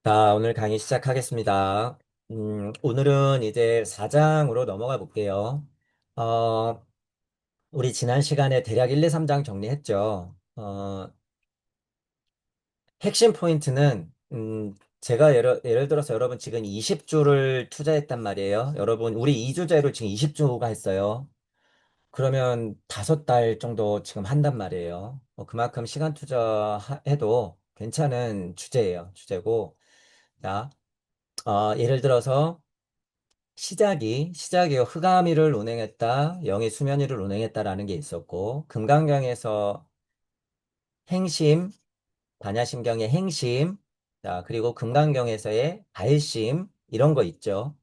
오늘 강의 시작하겠습니다. 오늘은 이제 4장으로 넘어가 볼게요. 어, 우리 지난 시간에 대략 1, 2, 3장 정리했죠. 핵심 포인트는, 제가 예를 들어서 여러분 지금 20주를 투자했단 말이에요. 여러분, 우리 2주제로 지금 20주가 했어요. 그러면 5달 정도 지금 한단 말이에요. 그만큼 시간 투자해도 괜찮은 주제고, 자, 예를 들어서 시작이 흑암일을 운행했다, 영의 수면위를 운행했다라는 게 있었고, 금강경에서 행심, 반야심경의 행심, 자, 그리고 금강경에서의 발심, 이런 거 있죠.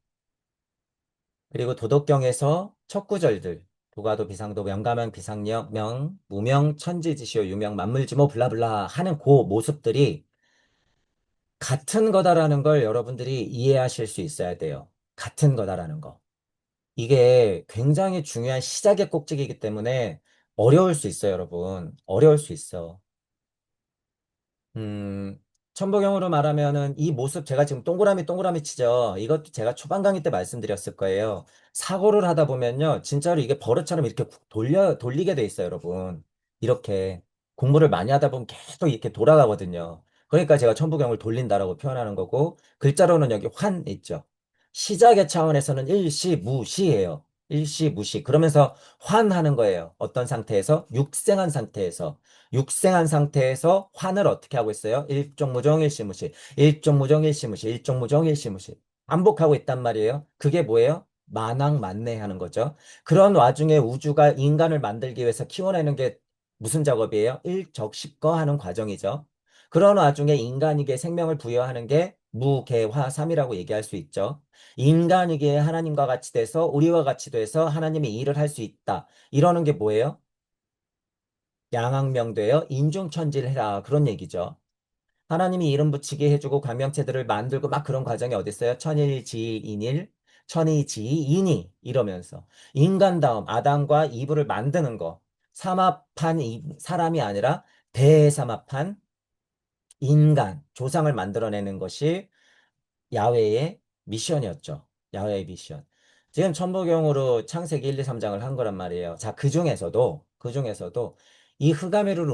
그리고 도덕경에서 첫 구절들, 도가도 비상도 명가명 비상령 명 무명 천지지시오 유명 만물지모 블라블라 하는 그 모습들이 같은 거다라는 걸 여러분들이 이해하실 수 있어야 돼요. 같은 거다라는 거. 이게 굉장히 중요한 시작의 꼭지이기 때문에 어려울 수 있어요, 여러분. 어려울 수 있어. 음, 천보경으로 말하면은 이 모습 제가 지금 동그라미 치죠. 이것도 제가 초반 강의 때 말씀드렸을 거예요. 사고를 하다 보면요. 진짜로 이게 버릇처럼 이렇게 돌리게 돼 있어요, 여러분. 이렇게 공부를 많이 하다 보면 계속 이렇게 돌아가거든요. 그러니까 제가 천부경을 돌린다라고 표현하는 거고, 글자로는 여기 환 있죠. 시작의 차원에서는 일시무시예요. 일시무시. 그러면서 환하는 거예요. 어떤 상태에서? 육생한 상태에서 환을 어떻게 하고 있어요? 일종무종 일시무시, 일종무종 일시무시, 일종무종 일시무시. 반복하고 있단 말이에요. 그게 뭐예요? 만왕만내하는 거죠. 그런 와중에 우주가 인간을 만들기 위해서 키워내는 게 무슨 작업이에요? 일적십거하는 과정이죠. 그런 와중에 인간에게 생명을 부여하는 게 무개화삼이라고 얘기할 수 있죠. 인간에게 하나님과 같이 돼서 우리와 같이 돼서 하나님의 일을 할 수 있다. 이러는 게 뭐예요? 양악명되어 인중천지를 해라. 그런 얘기죠. 하나님이 이름 붙이게 해주고 관명체들을 만들고 막 그런 과정이 어디 있어요? 천일지인일, 천이지인이 이러면서 인간다움 아담과 이브를 만드는 거. 삼합한 사람이 아니라 대삼합한 인간, 조상을 만들어내는 것이 야훼의 미션이었죠. 야훼의 미션. 지금 천부경으로 창세기 1, 2, 3장을 한 거란 말이에요. 자, 그 중에서도 이 흑암회를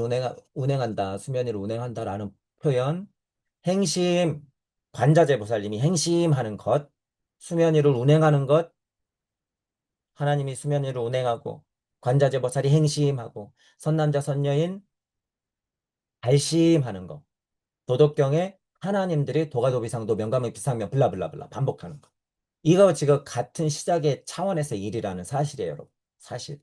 운행한다, 수면위를 운행한다라는 표현, 행심, 관자재보살님이 행심하는 것, 수면위를 운행하는 것, 하나님이 수면위를 운행하고, 관자재보살이 행심하고, 선남자, 선녀인 발심하는 것, 도덕경에 하나님들이 도가도비상도 명가명 비상명 블라블라블라 반복하는 것. 이거 지금 같은 시작의 차원에서 일이라는 사실이에요, 여러분. 사실.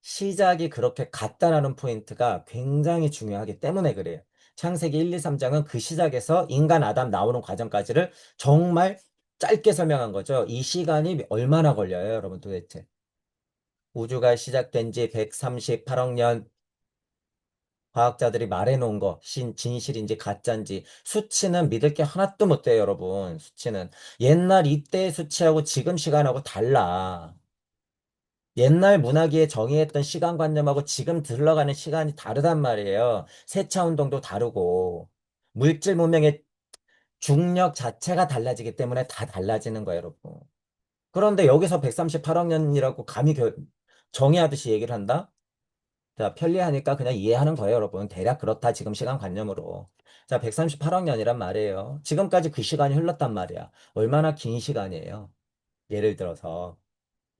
시작이 그렇게 같다라는 포인트가 굉장히 중요하기 때문에 그래요. 창세기 1, 2, 3장은 그 시작에서 인간 아담 나오는 과정까지를 정말 짧게 설명한 거죠. 이 시간이 얼마나 걸려요, 여러분 도대체? 우주가 시작된 지 138억 년 과학자들이 말해놓은 거, 진실인지 가짜인지 수치는 믿을 게 하나도 못 돼요, 여러분. 수치는. 옛날 이때의 수치하고 지금 시간하고 달라. 옛날 문화기에 정의했던 시간관념하고 지금 들러가는 시간이 다르단 말이에요. 세차 운동도 다르고 물질 문명의 중력 자체가 달라지기 때문에 다 달라지는 거예요, 여러분. 그런데 여기서 138억 년이라고 감히 정의하듯이 얘기를 한다? 자, 편리하니까 그냥 이해하는 거예요, 여러분. 대략 그렇다, 지금 시간관념으로. 자, 138억 년이란 말이에요. 지금까지 그 시간이 흘렀단 말이야. 얼마나 긴 시간이에요. 예를 들어서.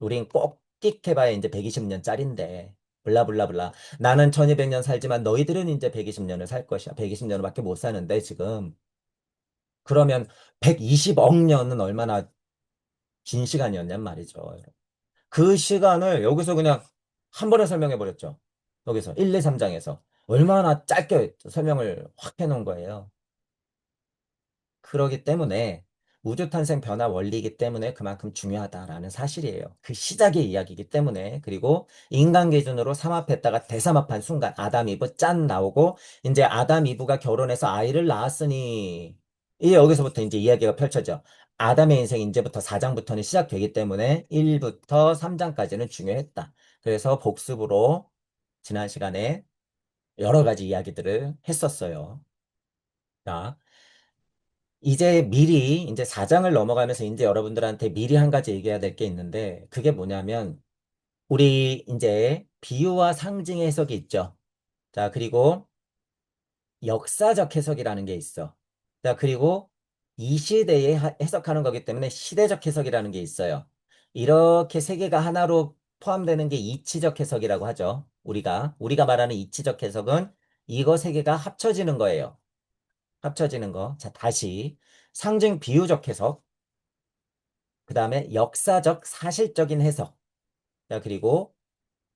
우린 꼭 끽해봐야 이제 120년짜린데 블라블라블라 나는 1200년 살지만 너희들은 이제 120년을 살 것이야. 120년밖에 못 사는데 지금 그러면 120억 년은 얼마나 긴 시간이었냔 말이죠. 그 시간을 여기서 그냥 한 번에 설명해 버렸죠. 여기서 1, 2, 3장에서 얼마나 짧게 설명을 확 해놓은 거예요. 그러기 때문에 우주탄생 변화 원리이기 때문에 그만큼 중요하다라는 사실이에요. 그 시작의 이야기이기 때문에. 그리고 인간 기준으로 삼합했다가 대삼합한 순간 아담 이브 짠 나오고 이제 아담 이브가 결혼해서 아이를 낳았으니 이 여기서부터 이제 이야기가 펼쳐져. 아담의 인생이 이제부터 4장부터는 시작되기 때문에 1부터 3장까지는 중요했다. 그래서 복습으로 지난 시간에 여러 가지 이야기들을 했었어요. 자, 이제 4장을 넘어가면서 이제 여러분들한테 미리 한 가지 얘기해야 될 게 있는데, 그게 뭐냐면, 우리 이제 비유와 상징의 해석이 있죠. 자, 그리고 역사적 해석이라는 게 있어. 자, 그리고 이 시대에 해석하는 거기 때문에 시대적 해석이라는 게 있어요. 이렇게 세 개가 하나로 포함되는 게 이치적 해석이라고 하죠. 우리가 말하는 이치적 해석은 이거 세 개가 합쳐지는 거예요. 합쳐지는 거. 자, 다시 상징 비유적 해석, 그 다음에 역사적 사실적인 해석. 자, 그리고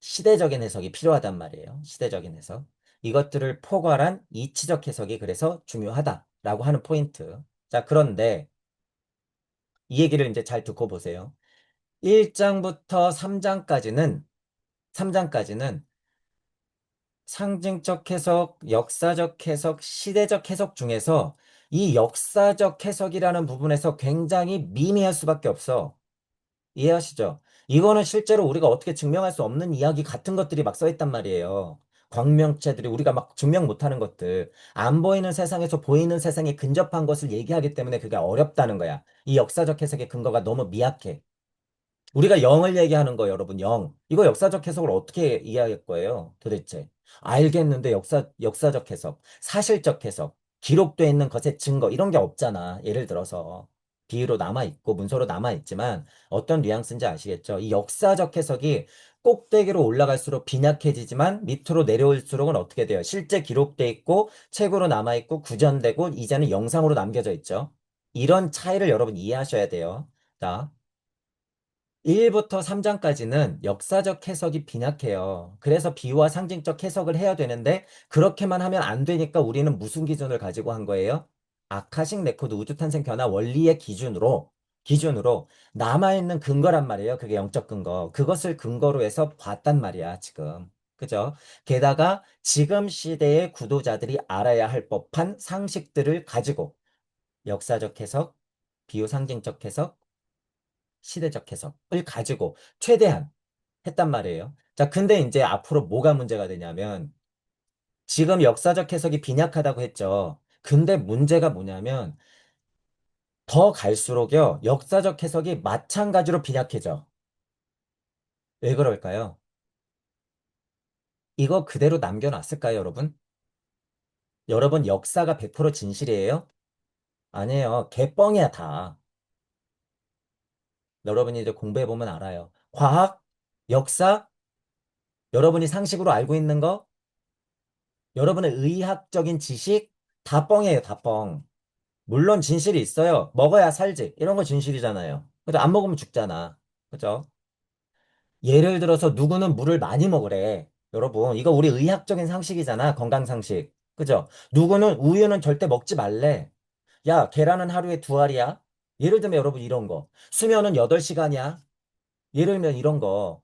시대적인 해석이 필요하단 말이에요. 시대적인 해석. 이것들을 포괄한 이치적 해석이 그래서 중요하다라고 하는 포인트. 자, 그런데 이 얘기를 이제 잘 듣고 보세요. 1장부터 3장까지는 상징적 해석, 역사적 해석, 시대적 해석 중에서 이 역사적 해석이라는 부분에서 굉장히 미미할 수밖에 없어. 이해하시죠? 이거는 실제로 우리가 어떻게 증명할 수 없는 이야기 같은 것들이 막 써있단 말이에요. 광명체들이 우리가 막 증명 못하는 것들. 안 보이는 세상에서 보이는 세상에 근접한 것을 얘기하기 때문에 그게 어렵다는 거야. 이 역사적 해석의 근거가 너무 미약해. 우리가 영을 얘기하는 거 여러분, 영. 이거 역사적 해석을 어떻게 이해할 거예요, 도대체? 알겠는데 역사적 해석, 사실적 해석, 기록돼 있는 것의 증거, 이런 게 없잖아. 예를 들어서. 비유로 남아있고 문서로 남아있지만 어떤 뉘앙스인지 아시겠죠? 이 역사적 해석이 꼭대기로 올라갈수록 빈약해지지만 밑으로 내려올수록은 어떻게 돼요? 실제 기록돼 있고 책으로 남아있고 구전되고 이제는 영상으로 남겨져 있죠. 이런 차이를 여러분 이해하셔야 돼요. 자, 1부터 3장까지는 역사적 해석이 빈약해요. 그래서 비유와 상징적 해석을 해야 되는데 그렇게만 하면 안 되니까 우리는 무슨 기준을 가지고 한 거예요? 아카식 레코드 우주탄생 변화 원리의 기준으로 남아있는 근거란 말이에요. 그게 영적 근거. 그것을 근거로 해서 봤단 말이야, 지금. 그죠? 게다가 지금 시대의 구도자들이 알아야 할 법한 상식들을 가지고 역사적 해석, 비유 상징적 해석, 시대적 해석을 가지고 최대한 했단 말이에요. 자, 근데 이제 앞으로 뭐가 문제가 되냐면 지금 역사적 해석이 빈약하다고 했죠. 근데 문제가 뭐냐면 더 갈수록요, 역사적 해석이 마찬가지로 빈약해져. 왜 그럴까요? 이거 그대로 남겨놨을까요, 여러분? 여러분, 역사가 100% 진실이에요? 아니에요. 개뻥이야, 다. 여러분이 이제 공부해보면 알아요. 과학, 역사, 여러분이 상식으로 알고 있는 거, 여러분의 의학적인 지식 다 뻥이에요, 다 뻥. 물론 진실이 있어요. 먹어야 살지. 이런 거 진실이잖아요. 근데 안 먹으면 죽잖아. 그죠? 예를 들어서 누구는 물을 많이 먹으래. 여러분, 이거 우리 의학적인 상식이잖아. 건강 상식. 그죠? 누구는 우유는 절대 먹지 말래. 야, 계란은 하루에 2알이야. 예를 들면 여러분 이런 거. 수면은 8시간이야. 예를 들면 이런 거.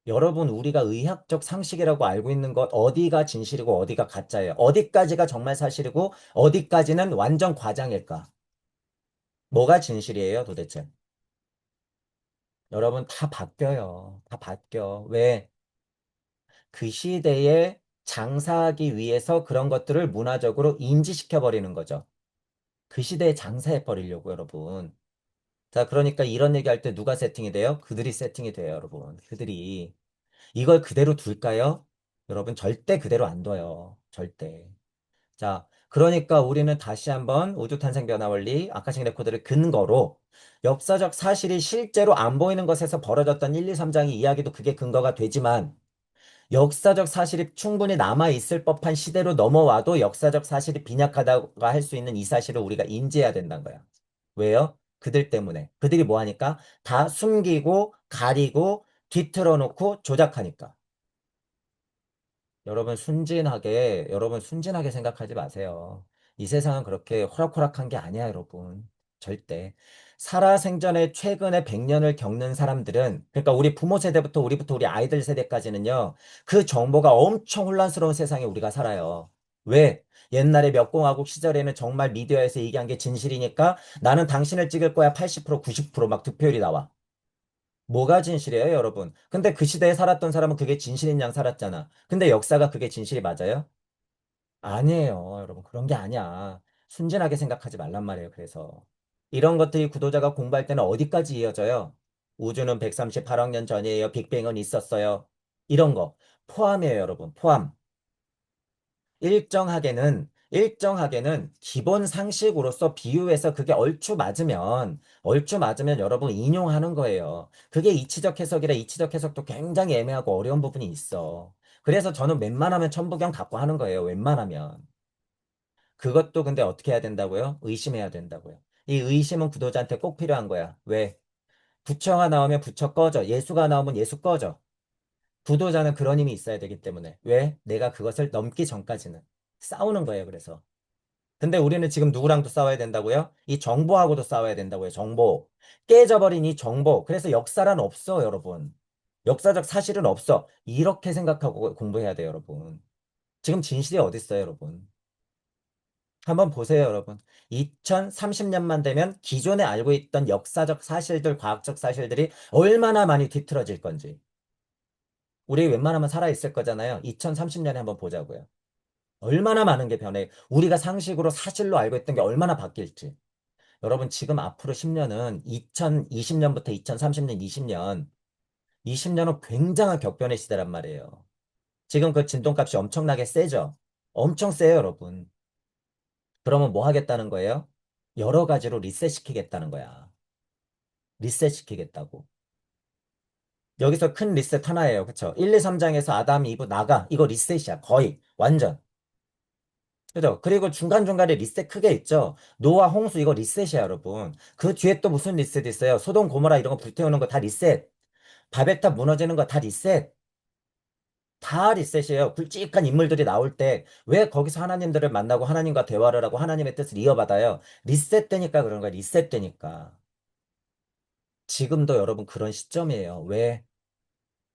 여러분, 우리가 의학적 상식이라고 알고 있는 것, 어디가 진실이고 어디가 가짜예요? 어디까지가 정말 사실이고 어디까지는 완전 과장일까? 뭐가 진실이에요, 도대체? 여러분, 다 바뀌어요. 다 바뀌어. 왜? 그 시대에 장사하기 위해서 그런 것들을 문화적으로 인지시켜 버리는 거죠. 그 시대에 장사해 버리려고, 여러분. 자, 그러니까 이런 얘기 할 때 누가 세팅이 돼요? 그들이 세팅이 돼요, 여러분. 그들이. 이걸 그대로 둘까요? 여러분, 절대 그대로 안 둬요. 절대. 자, 그러니까 우리는 다시 한번 우주탄생 변화 원리, 아카식 레코드를 근거로 역사적 사실이 실제로 안 보이는 것에서 벌어졌던 1, 2, 3장의 이야기도 그게 근거가 되지만 역사적 사실이 충분히 남아있을 법한 시대로 넘어와도 역사적 사실이 빈약하다고 할 수 있는 이 사실을 우리가 인지해야 된다는 거야. 왜요? 그들 때문에. 그들이 뭐 하니까? 다 숨기고 가리고 뒤틀어 놓고 조작하니까. 여러분 순진하게 생각하지 마세요. 이 세상은 그렇게 호락호락한 게 아니야, 여러분. 절대. 살아생전에 최근에 100년을 겪는 사람들은, 그러니까 우리 부모 세대부터 우리 아이들 세대까지는요, 그 정보가 엄청 혼란스러운 세상에 우리가 살아요. 왜? 옛날에 몇공화국 시절에는 정말 미디어에서 얘기한 게 진실이니까 나는 당신을 찍을 거야 80% 90%막 득표율이 나와. 뭐가 진실이에요, 여러분? 근데 그 시대에 살았던 사람은 그게 진실인 양 살았잖아. 근데 역사가 그게 진실이 맞아요? 아니에요, 여러분. 그런 게 아니야. 순진하게 생각하지 말란 말이에요. 그래서 이런 것들이 구도자가 공부할 때는 어디까지 이어져요? 우주는 138억 년 전이에요. 빅뱅은 있었어요. 이런 거 포함이에요, 여러분. 포함. 일정하게는 기본 상식으로서 비유해서 그게 얼추 맞으면 여러분 인용하는 거예요. 그게 이치적 해석이라 이치적 해석도 굉장히 애매하고 어려운 부분이 있어. 그래서 저는 웬만하면 천부경 갖고 하는 거예요. 웬만하면. 그것도 근데 어떻게 해야 된다고요? 의심해야 된다고요. 이 의심은 구도자한테 꼭 필요한 거야. 왜? 부처가 나오면 부처 꺼져. 예수가 나오면 예수 꺼져. 구도자는 그런 힘이 있어야 되기 때문에. 왜? 내가 그것을 넘기 전까지는. 싸우는 거예요, 그래서. 근데 우리는 지금 누구랑도 싸워야 된다고요? 이 정보하고도 싸워야 된다고요, 정보. 깨져버린 이 정보. 그래서 역사란 없어, 여러분. 역사적 사실은 없어. 이렇게 생각하고 공부해야 돼요, 여러분. 지금 진실이 어디 있어요, 여러분? 한번 보세요, 여러분. 2030년만 되면 기존에 알고 있던 역사적 사실들, 과학적 사실들이 얼마나 많이 뒤틀어질 건지. 우리 웬만하면 살아있을 거잖아요. 2030년에 한번 보자고요. 얼마나 많은 게 변해. 우리가 상식으로 사실로 알고 있던 게 얼마나 바뀔지. 여러분, 지금 앞으로 10년은 2020년부터 2030년, 20년은 굉장한 격변의 시대란 말이에요. 지금 그 진동값이 엄청나게 세죠? 엄청 세요, 여러분. 그러면 뭐 하겠다는 거예요? 여러 가지로 리셋시키겠다는 거야. 리셋시키겠다고. 여기서 큰 리셋 하나예요. 그쵸? 1, 2, 3장에서 아담, 이브 나가. 이거 리셋이야. 거의. 완전. 그죠? 그리고 중간중간에 리셋 크게 있죠? 노아, 홍수 이거 리셋이야, 여러분. 그 뒤에 또 무슨 리셋 있어요? 소돔, 고모라 이런 거 불태우는 거 다 리셋. 바베탑 무너지는 거 다 리셋. 다 리셋이에요. 굵직한 인물들이 나올 때 왜 거기서 하나님들을 만나고 하나님과 대화를 하고 하나님의 뜻을 이어받아요? 리셋되니까 그런 거야. 리셋되니까. 지금도 여러분 그런 시점이에요. 왜?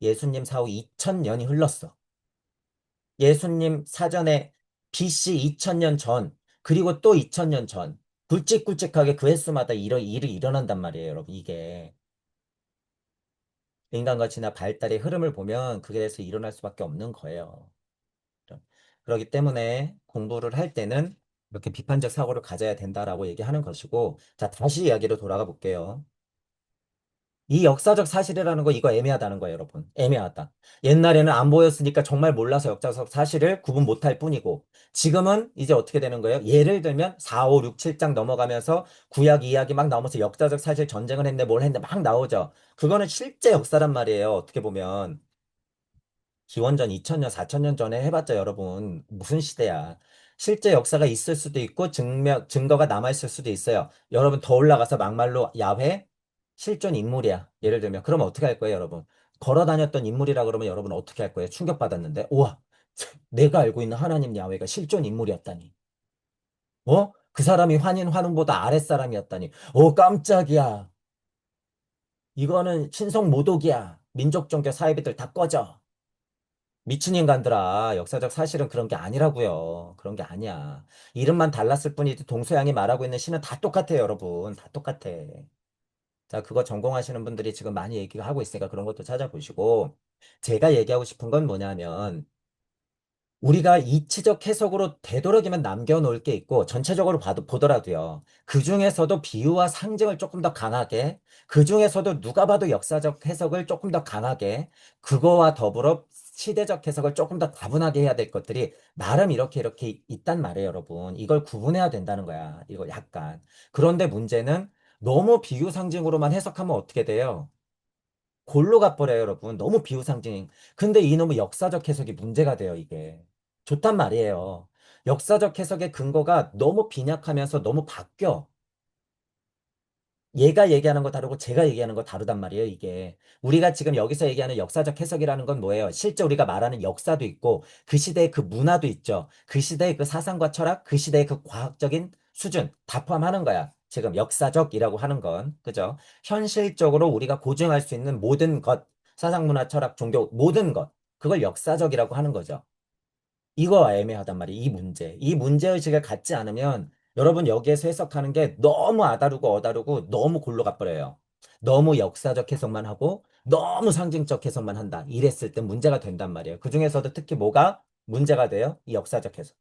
예수님 사후 2000년이 흘렀어. 예수님 사전에 BC 2000년 전, 그리고 또 2000년 전. 굵직굵직하게 그 횟수마다 일이 일어난단 말이에요, 여러분. 이게. 인간과 진화 발달의 흐름을 보면 그게 돼서 일어날 수밖에 없는 거예요. 그렇기 때문에 공부를 할 때는 이렇게 비판적 사고를 가져야 된다라고 얘기하는 것이고, 자, 다시 이야기로 돌아가 볼게요. 이 역사적 사실이라는 거 이거 애매하다는 거예요, 여러분. 애매하다. 옛날에는 안 보였으니까 정말 몰라서 역사적 사실을 구분 못할 뿐이고, 지금은 이제 어떻게 되는 거예요? 예를 들면 4, 5, 6, 7장 넘어가면서 구약 이야기 막 나오면서 역사적 사실 전쟁을 했네, 뭘 했네 막 나오죠. 그거는 실제 역사란 말이에요, 어떻게 보면. 기원전 2000년, 4000년 전에 해봤자 여러분 무슨 시대야. 실제 역사가 있을 수도 있고 증거가 남아있을 수도 있어요. 여러분 더 올라가서 막말로 야훼 실존 인물이야. 예를 들면 그러면 어떻게 할 거예요, 여러분? 걸어 다녔던 인물이라 그러면 여러분 어떻게 할 거예요? 충격받았는데 우와, 내가 알고 있는 하나님 야훼가 실존 인물이었다니. 어? 그 사람이 환인 환웅보다 아랫사람이었다니. 오, 깜짝이야. 이거는 신성 모독이야. 민족 종교 사회비들 다 꺼져. 미친 인간들아, 역사적 사실은 그런 게 아니라고요. 그런 게 아니야. 이름만 달랐을 뿐이지 동서양이 말하고 있는 시는 다 똑같아요, 여러분. 다 똑같아. 자, 그거 전공하시는 분들이 지금 많이 얘기하고 있으니까 그런 것도 찾아보시고, 제가 얘기하고 싶은 건 뭐냐면, 우리가 이치적 해석으로 되도록이면 남겨놓을 게 있고 전체적으로 보더라도요. 그 중에서도 비유와 상징을 조금 더 강하게, 그 중에서도 누가 봐도 역사적 해석을 조금 더 강하게, 그거와 더불어 시대적 해석을 조금 더 다분하게 해야 될 것들이 나름 이렇게 있단 말이에요, 여러분. 이걸 구분해야 된다는 거야. 이거 약간. 그런데 문제는 너무 비유 상징으로만 해석하면 어떻게 돼요? 골로 가버려요, 여러분. 너무 비유상징. 근데 이놈의 역사적 해석이 문제가 돼요, 이게. 좋단 말이에요. 역사적 해석의 근거가 너무 빈약하면서 너무 바뀌어. 얘가 얘기하는 거 다르고 제가 얘기하는 거 다르단 말이에요, 이게. 우리가 지금 여기서 얘기하는 역사적 해석이라는 건 뭐예요? 실제 우리가 말하는 역사도 있고, 그 시대의 그 문화도 있죠. 그 시대의 그 사상과 철학, 그 시대의 그 과학적인 수준 다 포함하는 거야. 지금 역사적이라고 하는 건. 그죠? 현실적으로 우리가 고증할 수 있는 모든 것, 사상, 문화, 철학, 종교, 모든 것. 그걸 역사적이라고 하는 거죠. 이거 애매하단 말이에요. 이 문제. 이 문제의식을 갖지 않으면 여러분 여기에서 해석하는 게 너무 아다르고 어다르고 너무 골로 가버려요. 너무 역사적 해석만 하고 너무 상징적 해석만 한다. 이랬을 때 문제가 된단 말이에요. 그중에서도 특히 뭐가 문제가 돼요? 이 역사적 해석.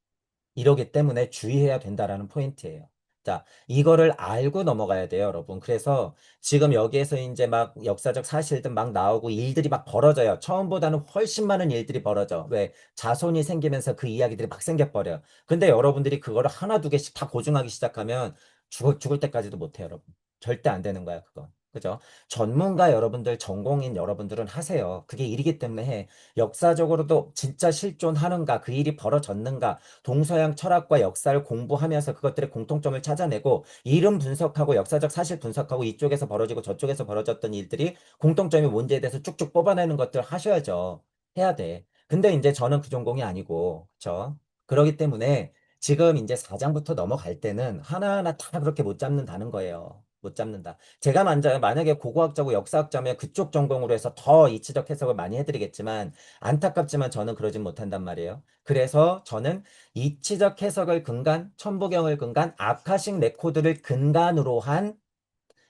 이러기 때문에 주의해야 된다라는 포인트예요. 자, 이거를 알고 넘어가야 돼요, 여러분. 그래서 지금 여기에서 이제 막 역사적 사실들 막 나오고 일들이 막 벌어져요. 처음보다는 훨씬 많은 일들이 벌어져. 왜? 자손이 생기면서 그 이야기들이 막 생겨버려. 근데 여러분들이 그거를 하나, 두 개씩 다 고증하기 시작하면 죽을 때까지도 못해요, 여러분. 절대 안 되는 거야, 그거. 그죠? 전문가 여러분들, 전공인 여러분들은 하세요. 그게 일이기 때문에 해. 역사적으로도 진짜 실존하는가, 그 일이 벌어졌는가, 동서양 철학과 역사를 공부하면서 그것들의 공통점을 찾아내고 이름 분석하고 역사적 사실 분석하고 이쪽에서 벌어지고 저쪽에서 벌어졌던 일들이 공통점이 뭔지에 대해서 쭉쭉 뽑아내는 것들 하셔야죠. 해야 돼. 근데 이제 저는 그 전공이 아니고, 그쵸? 그러기 때문에 지금 이제 4장부터 넘어갈 때는 하나하나 다 그렇게 못 잡는다는 거예요. 못 잡는다. 제가 만약에 고고학자고 역사학자면 그쪽 전공으로 해서 더 이치적 해석을 많이 해드리겠지만 안타깝지만 저는 그러진 못한단 말이에요. 그래서 저는 이치적 해석을 근간, 천부경을 근간, 아카식 레코드를 근간으로 한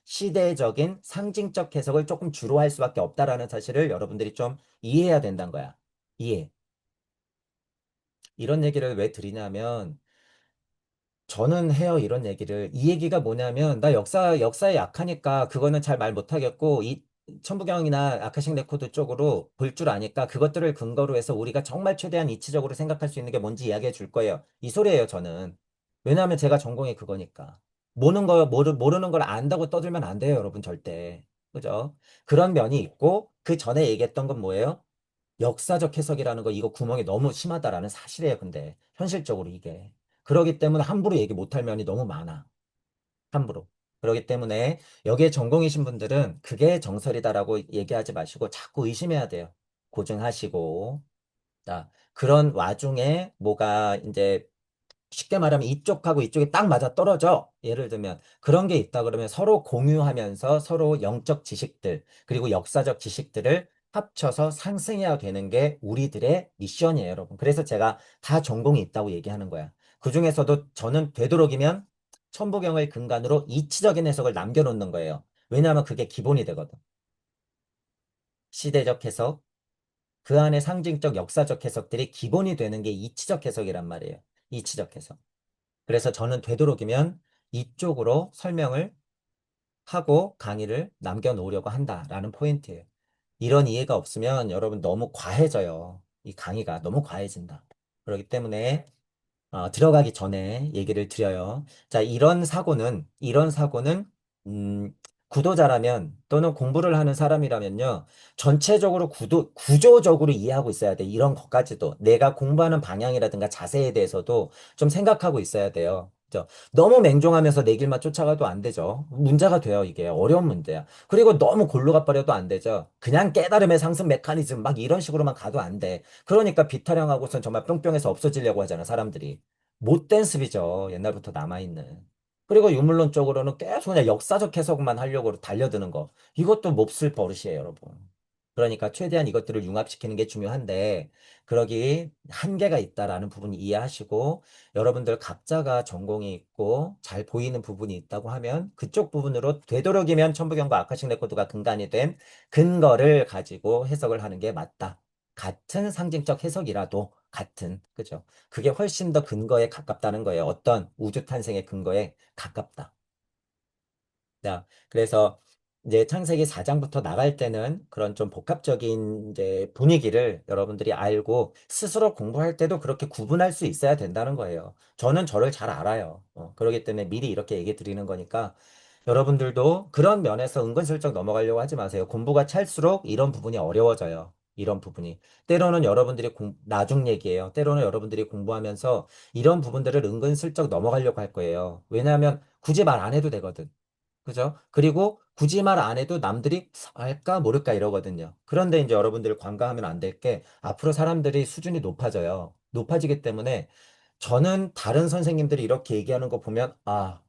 시대적인 상징적 해석을 조금 주로 할 수밖에 없다라는 사실을 여러분들이 좀 이해해야 된다는 거야. 이해. 이런 얘기를 왜 드리냐면 저는 해요, 이런 얘기를. 이 얘기가 뭐냐면, 나 역사에 약하니까 그거는 잘 말 못하겠고, 이 천부경이나 아카식 레코드 쪽으로 볼 줄 아니까 그것들을 근거로 해서 우리가 정말 최대한 이치적으로 생각할 수 있는 게 뭔지 이야기해 줄 거예요. 이 소리예요, 저는. 왜냐하면 제가 전공이 그거니까. 모르는 걸 안다고 떠들면 안 돼요, 여러분, 절대. 그죠? 그런 면이 있고, 그 전에 얘기했던 건 뭐예요? 역사적 해석이라는 거 이거 구멍이 너무 심하다라는 사실이에요, 근데. 현실적으로 이게. 그러기 때문에 함부로 얘기 못할 면이 너무 많아. 함부로. 그러기 때문에 여기에 전공이신 분들은 그게 정설이다라고 얘기하지 마시고 자꾸 의심해야 돼요. 고증하시고. 자, 그런 와중에 뭐가 이제 쉽게 말하면 이쪽하고 이쪽이 딱 맞아 떨어져. 예를 들면 그런 게 있다 그러면 서로 공유하면서 서로 영적 지식들 그리고 역사적 지식들을 합쳐서 상승해야 되는 게 우리들의 미션이에요, 여러분. 그래서 제가 다 전공이 있다고 얘기하는 거야. 그중에서도 저는 되도록이면 천부경을 근간으로 이치적인 해석을 남겨놓는 거예요. 왜냐하면 그게 기본이 되거든. 시대적 해석, 그 안에 상징적 역사적 해석들이 기본이 되는 게 이치적 해석이란 말이에요. 이치적 해석. 그래서 저는 되도록이면 이쪽으로 설명을 하고 강의를 남겨놓으려고 한다라는 포인트예요. 이런 이해가 없으면 여러분 너무 과해져요. 이 강의가 너무 과해진다. 그렇기 때문에 들어가기 전에 얘기를 드려요. 자, 이런 사고는, 음, 구도자라면 또는 공부를 하는 사람이라면요. 전체적으로 구조적으로 이해하고 있어야 돼. 이런 것까지도. 내가 공부하는 방향이라든가 자세에 대해서도 좀 생각하고 있어야 돼요. 그죠? 너무 맹종하면서 내 길만 쫓아가도 안 되죠. 문제가 돼요, 이게. 어려운 문제야. 그리고 너무 골로 가버려도 안 되죠. 그냥 깨달음의 상승 메커니즘 막 이런 식으로만 가도 안 돼. 그러니까 비타령하고선 정말 뿅뿅해서 없어지려고 하잖아, 사람들이. 못된 습이죠. 옛날부터 남아있는. 그리고 유물론적으로는 계속 그냥 역사적 해석만 하려고 달려드는 거. 이것도 몹쓸 버릇이에요, 여러분. 그러니까 최대한 이것들을 융합시키는 게 중요한데, 그러기 한계가 있다라는 부분 이해하시고, 여러분들 각자가 전공이 있고, 잘 보이는 부분이 있다고 하면, 그쪽 부분으로 되도록이면 천부경과 아카식 레코드가 근간이 된 근거를 가지고 해석을 하는 게 맞다. 같은 상징적 해석이라도, 그죠? 그게 훨씬 더 근거에 가깝다는 거예요. 어떤 우주 탄생의 근거에 가깝다. 자, 그래서 이제 창세기 4장부터 나갈 때는 그런 좀 복합적인 이제 분위기를 여러분들이 알고 스스로 공부할 때도 그렇게 구분할 수 있어야 된다는 거예요. 저는 저를 잘 알아요. 그렇기 때문에 미리 이렇게 얘기 드리는 거니까 여러분들도 그런 면에서 은근슬쩍 넘어가려고 하지 마세요. 공부가 찰수록 이런 부분이 어려워져요. 이런 부분이. 때로는 여러분들이 나중 얘기예요. 때로는 여러분들이 공부하면서 이런 부분들을 은근슬쩍 넘어가려고 할 거예요. 왜냐하면 굳이 말 안 해도 되거든. 그죠? 그리고 굳이 말 안 해도 남들이 알까 모를까 이러거든요. 그런데 이제 여러분들 관과하면 안 될 게 앞으로 사람들이 수준이 높아져요. 높아지기 때문에 저는 다른 선생님들이 이렇게 얘기하는 거 보면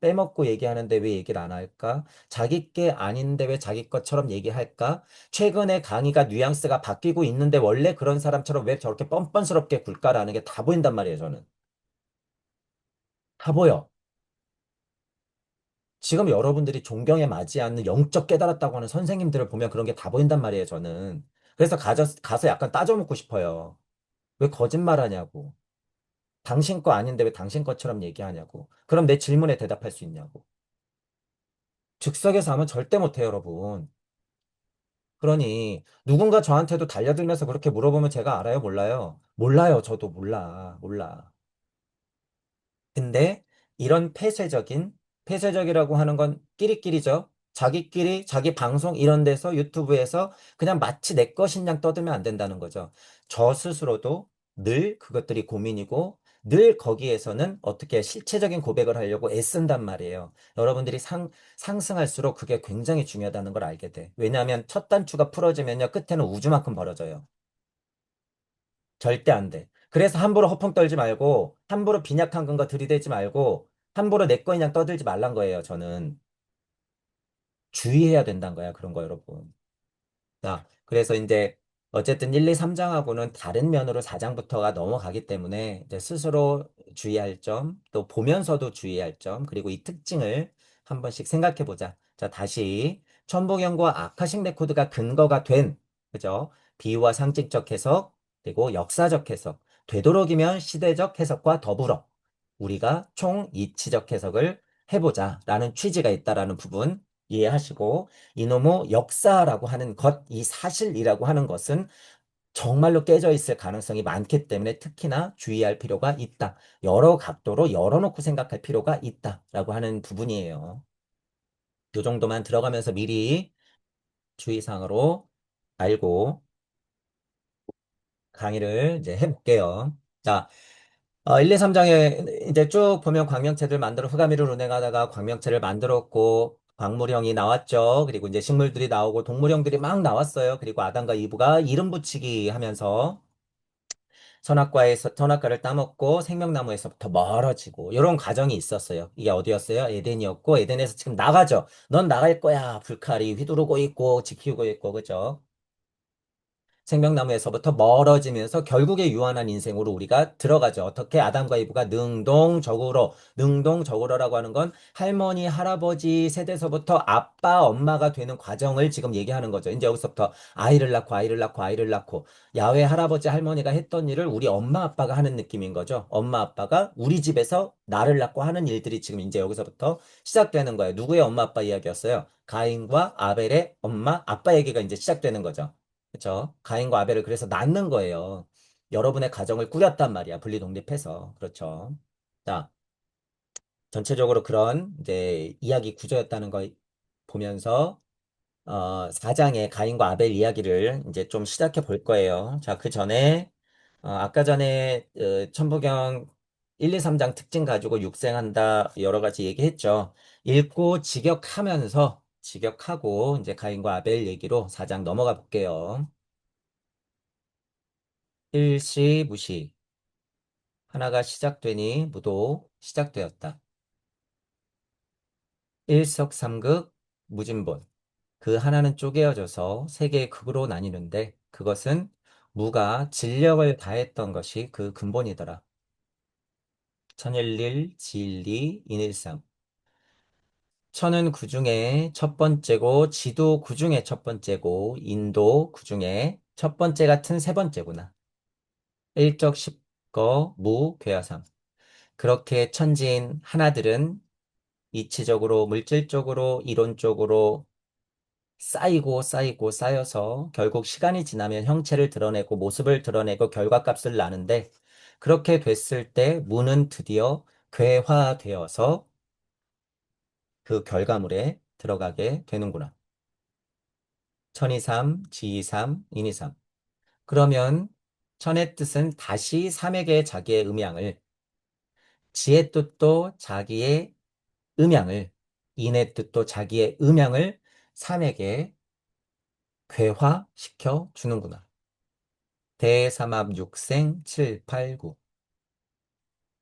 빼먹고 얘기하는데 왜 얘기를 안 할까? 자기 게 아닌데 왜 자기 것처럼 얘기할까? 최근에 강의가 뉘앙스가 바뀌고 있는데 원래 그런 사람처럼 왜 저렇게 뻔뻔스럽게 굴까라는 게 다 보인단 말이에요, 저는. 다 보여. 지금 여러분들이 존경에 맞지 않는 영적 깨달았다고 하는 선생님들을 보면 그런 게 다 보인단 말이에요, 저는. 그래서 가서 약간 따져묻고 싶어요. 왜 거짓말 하냐고. 당신 거 아닌데 왜 당신 것처럼 얘기하냐고. 그럼 내 질문에 대답할 수 있냐고. 즉석에서 하면 절대 못해요, 여러분. 그러니 누군가 저한테도 달려들면서 그렇게 물어보면 제가 알아요, 몰라요? 몰라요, 저도 몰라, 몰라. 근데 이런 폐쇄적이라고 하는 건 끼리끼리죠. 자기끼리 자기 방송 이런 데서 유튜브에서 그냥 마치 내 것인 양 떠들면 안 된다는 거죠. 저 스스로도 늘 그것들이 고민이고 늘 거기에서는 어떻게 실체적인 고백을 하려고 애쓴단 말이에요. 여러분들이 상승할수록 그게 굉장히 중요하다는 걸 알게 돼. 왜냐하면 첫 단추가 풀어지면요, 끝에는 우주만큼 벌어져요. 절대 안 돼. 그래서 함부로 허풍 떨지 말고, 함부로 빈약한 근거 들이대지 말고, 함부로 내 거인 양 떠들지 말란 거예요, 저는. 주의해야 된다는 거야, 그런 거, 여러분. 자, 그래서 이제 어쨌든 1, 2, 3장하고는 다른 면으로 4장부터가 넘어가기 때문에 이제 스스로 주의할 점, 또 보면서도 주의할 점, 그리고 이 특징을 한 번씩 생각해 보자. 자, 다시 천부경과 아카식 레코드가 근거가 된, 그죠? 비유와 상징적 해석, 그리고 역사적 해석, 되도록이면 시대적 해석과 더불어 우리가 총 이치적 해석을 해보자라는 취지가 있다라는 부분 이해하시고, 이놈의 역사라고 하는 것, 이 사실이라고 하는 것은 정말로 깨져 있을 가능성이 많기 때문에 특히나 주의할 필요가 있다. 여러 각도로 열어놓고 생각할 필요가 있다라고 하는 부분이에요. 이 정도만 들어가면서 미리 주의사항으로 알고 강의를 이제 해볼게요. 자, 1, 2, 3장에 이제 쭉 보면 광명체들 만들어 흑암이를 운행하다가 광명체를 만들었고 광물형이 나왔죠. 그리고 이제 식물들이 나오고 동물형들이 막 나왔어요. 그리고 아담과 이브가 이름 붙이기 하면서 선악과를 따먹고 생명나무에서부터 멀어지고 이런 과정이 있었어요. 이게 어디였어요? 에덴이었고 에덴에서 지금 나가죠. 넌 나갈 거야. 불칼이 휘두르고 있고 지키고 있고 그죠? 생명나무에서부터 멀어지면서 결국에 유한한 인생으로 우리가 들어가죠. 어떻게 아담과 이브가 능동적으로라고 하는 건 할머니, 할아버지 세대에서부터 아빠, 엄마가 되는 과정을 지금 얘기하는 거죠. 이제 여기서부터 아이를 낳고 야외 할아버지, 할머니가 했던 일을 우리 엄마, 아빠가 하는 느낌인 거죠. 엄마, 아빠가 우리 집에서 나를 낳고 하는 일들이 지금 이제 여기서부터 시작되는 거예요. 누구의 엄마, 아빠 이야기였어요? 가인과 아벨의 엄마, 아빠 얘기가 이제 시작되는 거죠. 그렇죠? 가인과 아벨을 그래서 낳는 거예요. 여러분의 가정을 꾸렸단 말이야. 분리 독립해서. 그렇죠. 자, 전체적으로 그런 이제 이야기 구조였다는 걸 보면서 4장의 가인과 아벨 이야기를 이제 좀 시작해 볼 거예요. 자, 그 전에 아까 전에 천부경 1, 2, 3장 특징 가지고 육생한다 여러 가지 얘기했죠. 읽고 직역하고 이제 가인과 아벨 얘기로 4장 넘어가 볼게요. 일시 무시 하나가 시작되니 무도 시작되었다. 일석삼극 무진본 그 하나는 쪼개어져서 세 개의 극으로 나뉘는데 그것은 무가 진력을 다했던 것이 그 근본이더라. 천일일 지일리 인일삼 천은 그 중에 첫 번째고 지도 그 중에 첫 번째고 인도 그 중에 첫 번째 같은 세 번째구나. 일적 십거 무 괴화삼 그렇게 천지인 하나들은 이치적으로, 물질적으로, 이론적으로 쌓여서 결국 시간이 지나면 형체를 드러내고 모습을 드러내고 결과값을 나는데 그렇게 됐을 때 무는 드디어 괴화되어서 그 결과물에 들어가게 되는구나. 천이삼, 지이삼, 인이삼. 그러면 천의 뜻은 다시 삼에게 자기의 음양을, 지의 뜻도 자기의 음양을, 인의 뜻도 자기의 음양을 삼에게 괴화시켜 주는구나. 대삼합육생 7, 8, 9.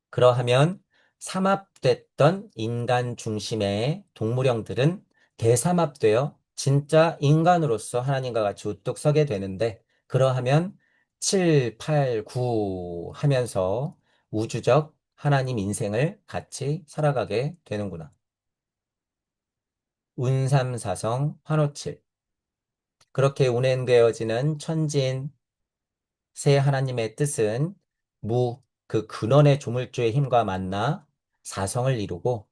그러하면 삼합됐던 인간 중심의 동물형들은 대삼합되어 진짜 인간으로서 하나님과 같이 우뚝 서게 되는데 그러하면 7, 8, 9 하면서 우주적 하나님 인생을 같이 살아가게 되는구나. 운삼사성 환호칠. 그렇게 운행되어지는 천지인 새 하나님의 뜻은 무, 그 근원의 조물주의 힘과 만나 사성을 이루고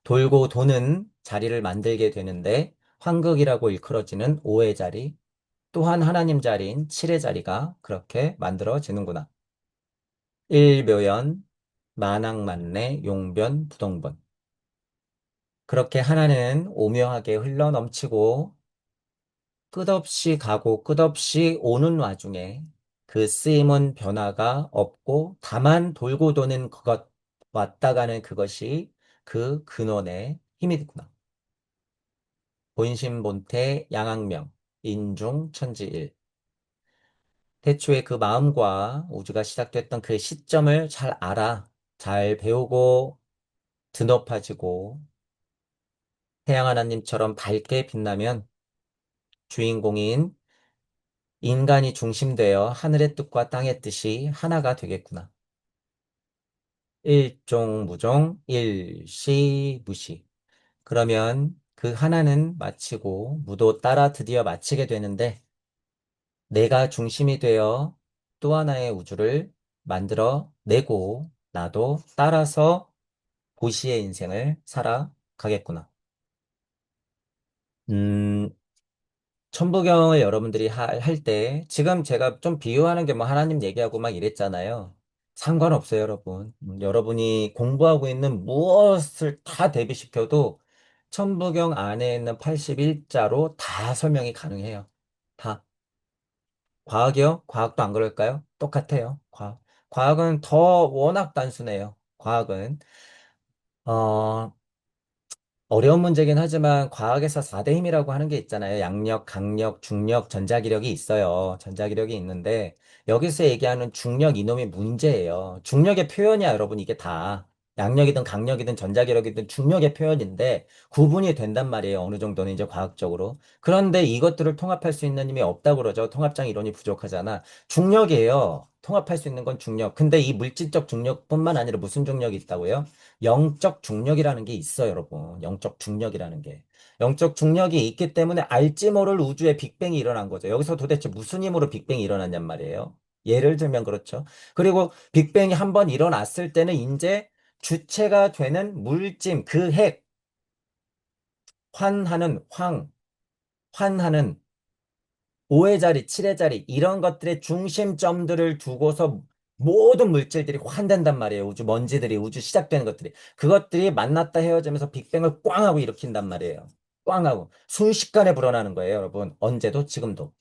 돌고 도는 자리를 만들게 되는데 환극이라고 일컬어지는 5의 자리, 또한 하나님 자리인 7의 자리가 그렇게 만들어지는구나. 일묘연, 만왕만내, 용변, 부동본. 그렇게 하나는 오묘하게 흘러넘치고 끝없이 가고 끝없이 오는 와중에 그 쓰임은 변화가 없고 다만 돌고 도는 그것, 왔다 가는 그것이 그 근원의 힘이구나. 본심본태 양악명, 인중천지일. 태초에 그 마음과 우주가 시작됐던 그 시점을 잘 알아, 잘 배우고 드높아지고 태양 하나님처럼 밝게 빛나면 주인공인 인간이 중심되어 하늘의 뜻과 땅의 뜻이 하나가 되겠구나. 일종무종, 일시무시. 그러면 그 하나는 마치고 무도 따라 드디어 마치게 되는데 내가 중심이 되어 또 하나의 우주를 만들어 내고 나도 따라서 고시의 인생을 살아가겠구나. 음, 천부경을 여러분들이 할 때, 지금 제가 좀 비유하는 게 뭐 하나님 얘기하고 막 이랬잖아요. 상관없어요, 여러분. 여러분이 공부하고 있는 무엇을 다 대비시켜도 천부경 안에 있는 81자로 다 설명이 가능해요. 다. 과학이요? 과학도 안 그럴까요? 똑같아요. 과학은 더 워낙 단순해요. 과학은. 어, 어려운 문제긴 하지만 과학에서 4대 힘이라고 하는 게 있잖아요. 양력, 강력, 중력, 전자기력이 있어요. 전자기력이 있는데 여기서 얘기하는 중력 이놈이 문제예요. 중력의 표현이야, 여러분. 이게 다. 양력이든 강력이든 전자기력이든 중력의 표현인데 구분이 된단 말이에요. 어느 정도는 이제 과학적으로. 그런데 이것들을 통합할 수 있는 힘이 없다고 그러죠. 통합장 이론이 부족하잖아. 중력이에요. 통합할 수 있는 건 중력. 근데 이 물질적 중력뿐만 아니라 무슨 중력이 있다고요? 영적 중력이라는 게 있어요, 여러분. 영적 중력이라는 게. 영적 중력이 있기 때문에 알지 모를 우주의 빅뱅이 일어난 거죠. 여기서 도대체 무슨 힘으로 빅뱅이 일어났냔 말이에요. 예를 들면 그렇죠. 그리고 빅뱅이 한번 일어났을 때는 이제 주체가 되는 물짐, 그 핵, 환하는 5의 자리, 7의 자리, 이런 것들의 중심점들을 두고서 모든 물질들이 환된단 말이에요. 우주 먼지들이, 우주 시작되는 것들이. 그것들이 만났다 헤어지면서 빅뱅을 꽝 하고 일으킨단 말이에요. 꽝 하고. 순식간에 불어나는 거예요, 여러분. 언제도, 지금도.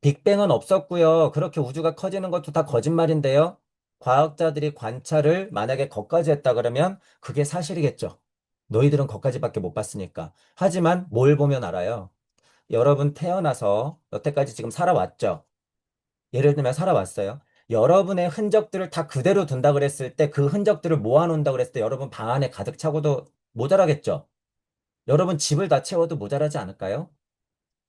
빅뱅은 없었고요. 그렇게 우주가 커지는 것도 다 거짓말인데요. 과학자들이 관찰을 만약에 거기까지 했다 그러면 그게 사실이겠죠. 너희들은 거기까지밖에 못 봤으니까. 하지만 뭘 보면 알아요? 여러분 태어나서 여태까지 지금 살아왔죠? 예를 들면 살아왔어요. 여러분의 흔적들을 다 그대로 둔다 그랬을 때 그 흔적들을 모아놓는다 그랬을 때 여러분 방 안에 가득 차고도 모자라겠죠? 여러분 집을 다 채워도 모자라지 않을까요?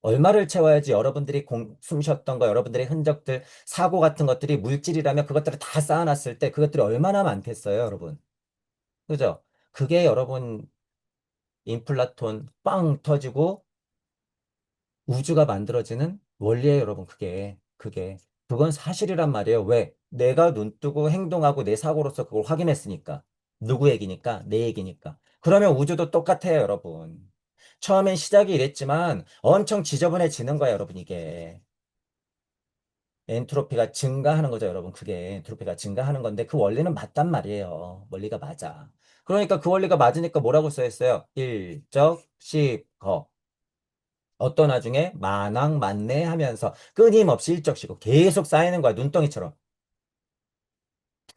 얼마를 채워야지 여러분들이 숨 쉬었던 거, 여러분들의 흔적들, 사고 같은 것들이 물질이라면 그것들을 다 쌓아놨을 때 그것들이 얼마나 많겠어요, 여러분? 그죠? 그게 여러분 인플라톤 빵 터지고 우주가 만들어지는 원리예요, 여러분. 그건 사실이란 말이에요. 왜? 내가 눈 뜨고 행동하고 내 사고로서 그걸 확인했으니까. 누구 얘기니까? 내 얘기니까. 그러면 우주도 똑같아요, 여러분. 처음엔 시작이 이랬지만 엄청 지저분해지는 거야, 여러분, 이게. 엔트로피가 증가하는 거죠, 여러분. 그게 엔트로피가 증가하는 건데 그 원리는 맞단 말이에요. 원리가 맞아. 그러니까 그 원리가 맞으니까 뭐라고 써있어요? 일적시거. 어떤 와중에 만왕만내하면서 끊임없이 일적시고 계속 쌓이는 거야. 눈덩이처럼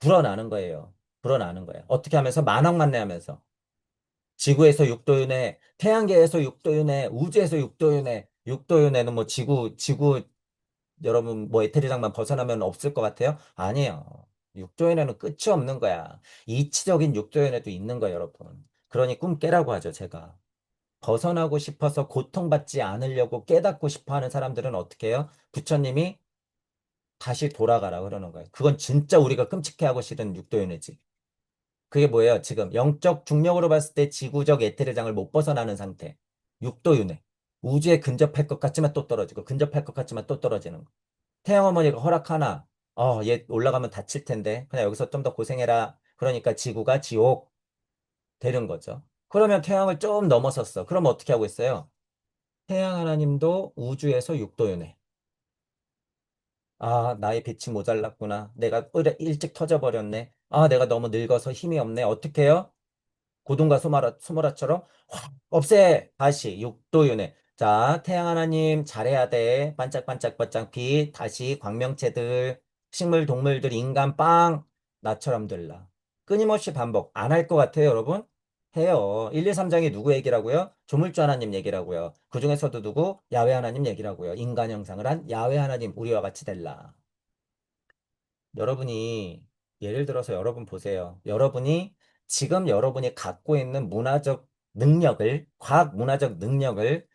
불어나는 거예요. 불어나는 거예요. 어떻게 하면서 만왕만내하면서 지구에서 6도윤회, 태양계에서 6도윤회, 우주에서 6도윤회, 6도윤회는 뭐 지구 여러분 뭐 에테리장만 벗어나면 없을 것 같아요? 아니에요. 6도윤회는 끝이 없는 거야. 이치적인 6도윤회도 있는 거예요, 여러분. 그러니 꿈 깨라고 하죠, 제가. 벗어나고 싶어서 고통받지 않으려고 깨닫고 싶어 하는 사람들은 어떻게 해요? 부처님이 다시 돌아가라 그러는 거예요. 그건 진짜 우리가 끔찍해하고 싫은 육도윤회지. 그게 뭐예요? 지금 영적 중력으로 봤을 때 지구적 에테르장을 못 벗어나는 상태. 육도윤회. 우주에 근접할 것 같지만 또 떨어지고 근접할 것 같지만 또 떨어지는 거. 태양 어머니가 허락하나? 얘 올라가면 다칠 텐데. 그냥 여기서 좀 더 고생해라. 그러니까 지구가 지옥 되는 거죠. 그러면 태양을 좀 넘어섰어. 그럼 어떻게 하고 있어요? 태양 하나님도 우주에서 육도윤회. 아, 나의 빛이 모자랐구나. 내가 일찍 터져버렸네. 아, 내가 너무 늙어서 힘이 없네. 어떻게 해요? 고둥과 소머라처럼 확 없애. 다시 육도윤회. 자, 태양 하나님 잘해야 돼. 반짝반짝반짝 빛. 다시 광명체들, 식물, 동물들, 인간 빵. 나처럼 될라. 끊임없이 반복. 안 할 것 같아요, 여러분? 해요. 1, 2, 3장이 누구 얘기라고요? 조물주 하나님 얘기라고요. 그 중에서도 누구? 야훼 하나님 얘기라고요. 인간 형상을 한 야훼 하나님, 우리와 같이 될라. 여러분이 예를 들어서 여러분 보세요. 여러분이 지금 여러분이 갖고 있는 문화적 능력을, 과학 문화적 능력을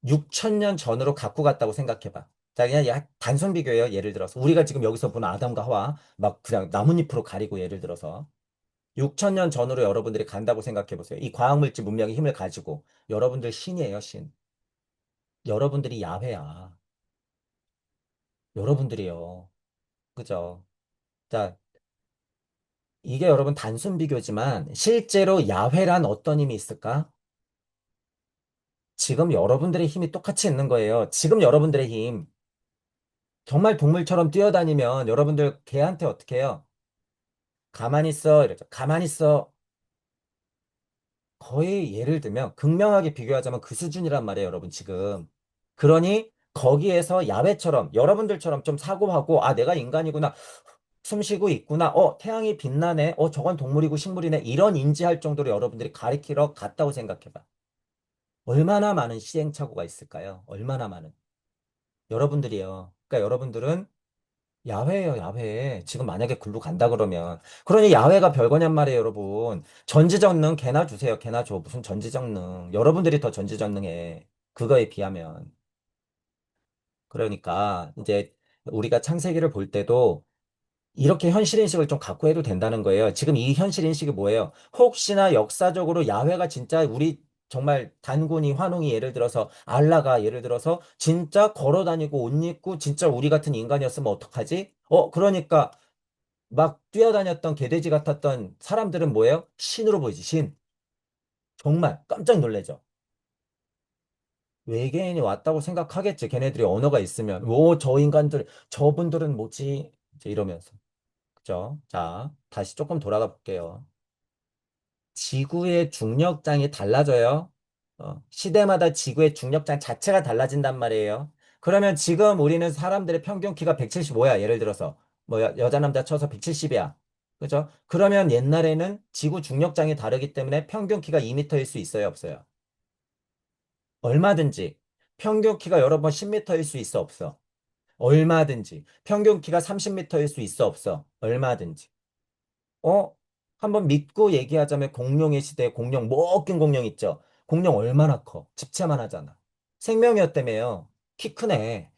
6천 년 전으로 갖고 갔다고 생각해봐. 자, 그냥 단순 비교예요. 예를 들어서 우리가 지금 여기서 보는 아담과 하와 막 그냥 나뭇잎으로 가리고 예를 들어서 6천 년 전으로 여러분들이 간다고 생각해 보세요. 이 과학물질 문명의 힘을 가지고 여러분들 신이에요, 신. 여러분들이 야훼야. 여러분들이요. 그죠? 자, 이게 여러분 단순 비교지만 실제로 야훼란 어떤 힘이 있을까? 지금 여러분들의 힘이 똑같이 있는 거예요. 지금 여러분들의 힘. 정말 동물처럼 뛰어다니면 여러분들 개한테 어떻게 해요? 가만히 있어. 이러죠. 가만히 있어. 거의 예를 들면 극명하게 비교하자면 그 수준이란 말이에요, 여러분 지금. 그러니 거기에서 야훼처럼 여러분들처럼 좀 사고하고 아, 내가 인간이구나. 숨 쉬고 있구나. 태양이 빛나네. 저건 동물이고 식물이네. 이런 인지할 정도로 여러분들이 가리키러 갔다고 생각해봐. 얼마나 많은 시행착오가 있을까요? 얼마나 많은. 여러분들이요. 그러니까 여러분들은 야훼예요, 야훼. 지금 만약에 글로 간다 그러면. 그러니 야훼가 별거냔 말이에요, 여러분. 전지전능 개나 주세요, 개나 줘. 무슨 전지전능. 여러분들이 더 전지전능해. 그거에 비하면. 그러니까 이제 우리가 창세기를 볼 때도 이렇게 현실인식을 좀 갖고 해도 된다는 거예요. 지금 이 현실인식이 뭐예요? 혹시나 역사적으로 야훼가 진짜 우리 정말 단군이 환웅이 예를 들어서 알라가 예를 들어서 진짜 걸어 다니고 옷 입고 진짜 우리 같은 인간이었으면 어떡하지? 그러니까 막 뛰어다녔던 개돼지 같았던 사람들은 뭐예요? 신으로 보이지, 신. 정말 깜짝 놀래죠. 외계인이 왔다고 생각하겠지. 걔네들이 언어가 있으면. 저 인간들, 저분들은 뭐지? 이제 이러면서. 그죠? 자, 다시 조금 돌아가 볼게요. 지구의 중력장이 달라져요. 시대마다 지구의 중력장 자체가 달라진단 말이에요. 그러면 지금 우리는 사람들의 평균 키가 175야. 예를 들어서. 뭐 여자 남자 쳐서 170이야. 그죠? 그러면 옛날에는 지구 중력장이 다르기 때문에 평균 키가 2m일 수 있어요, 없어요? 얼마든지. 평균 키가 여러 번 10m일 수 있어, 없어? 얼마든지. 평균 키가 30m일 수 있어, 없어? 얼마든지. 어? 한번 믿고 얘기하자면 공룡의 시대에 공룡, 멋진 공룡 있죠? 공룡 얼마나 커? 집채만 하잖아. 생명이었다며요. 키 크네.